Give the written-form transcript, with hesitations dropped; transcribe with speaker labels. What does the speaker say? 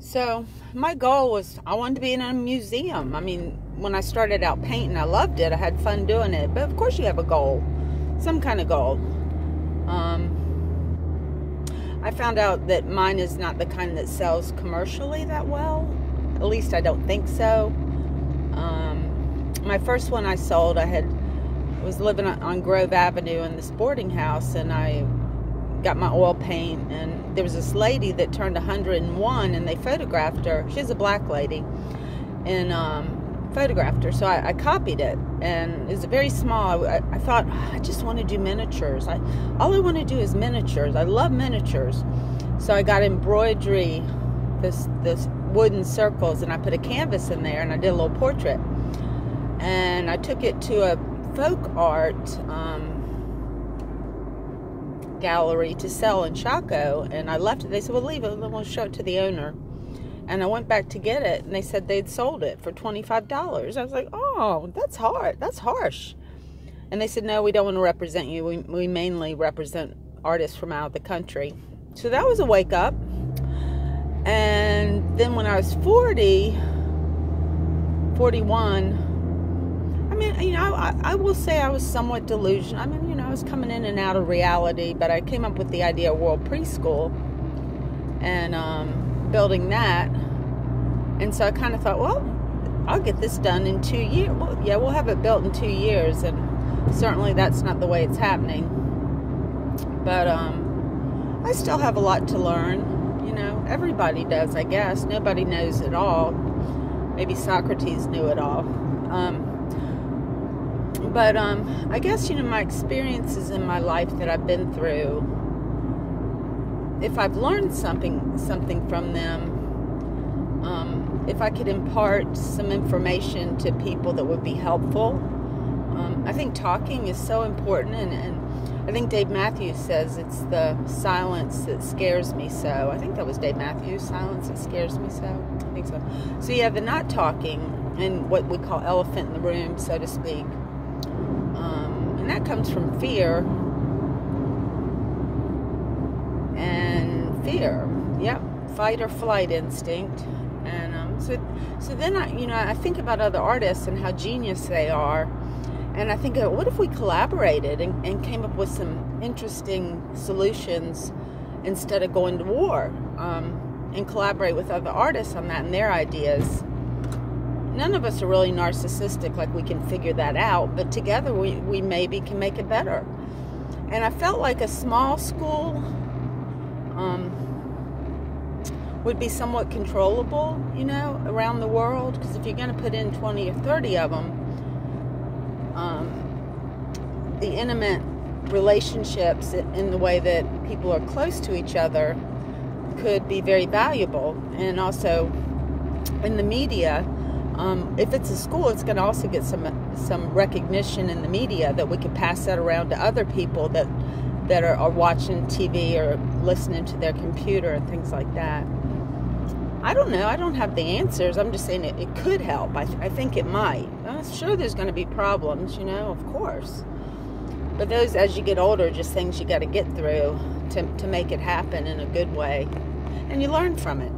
Speaker 1: So my goal was I wanted to be in a museum. I mean, when I started out painting, I loved it. I had fun doing it. But of course you have a goal, some kind of goal. I found out that mine is not the kind that sells commercially that well. At least I don't think so. My first one I sold, was living on Grove Avenue in this boarding house, and I got my oil paint, and there was this lady that turned 101, and they photographed her. She's a black lady, and photographed her. So I copied it, and it was very small. I thought, I just want to do miniatures. All I want to do is miniatures. I love miniatures. So I got embroidery, this wooden circles, and I put a canvas in there, and I did a little portrait. And I took it to a folk art gallery to sell in Chaco, and I left it. They said, well, leave it, we'll show it to the owner. And I went back to get it, and they said they'd sold it for $25. I was like, oh, that's hard, that's harsh. And they said, no, we don't want to represent you. We mainly represent artists from out of the country. So that was a wake up. And then when I was 41, I mean, I will say I was somewhat delusional. I mean, I was coming in and out of reality, but I came up with the idea of World Preschool and building that. And so I kind of thought, well, I'll get this done in 2 years. Well, yeah, we'll have it built in 2 years, and certainly that's not the way it's happening. But I still have a lot to learn. Everybody does, I guess. Nobody knows it all. Maybe Socrates knew it all. But I guess, my experiences in my life that I've been through, if I've learned something from them, if I could impart some information to people that would be helpful, I think talking is so important, and I think Dave Matthews says it's the silence that scares me so. I think that was Dave Matthews, silence that scares me so. I think so. So yeah, the not talking and what we call elephant in the room, so to speak. And that comes from fear. And fear, yep, fight or flight instinct. And so then I think about other artists and how genius they are. And I think, what if we collaborated and came up with some interesting solutions instead of going to war, and collaborate with other artists on that and their ideas. None of us are really narcissistic, like we can figure that out, but together we maybe can make it better. And I felt like a small school would be somewhat controllable, around the world, because if you're going to put in 20 or 30 of them, the intimate relationships in the way that people are close to each other could be very valuable. And also in the media, if it's a school, it's going to also get some recognition in the media, that we could pass that around to other people that are watching TV or listening to their computer and things like that. I don't know. I don't have the answers. I'm just saying it could help. I think it might. I'm sure there's going to be problems, of course. But those, as you get older, are just things you got to get through to make it happen in a good way. And you learn from it.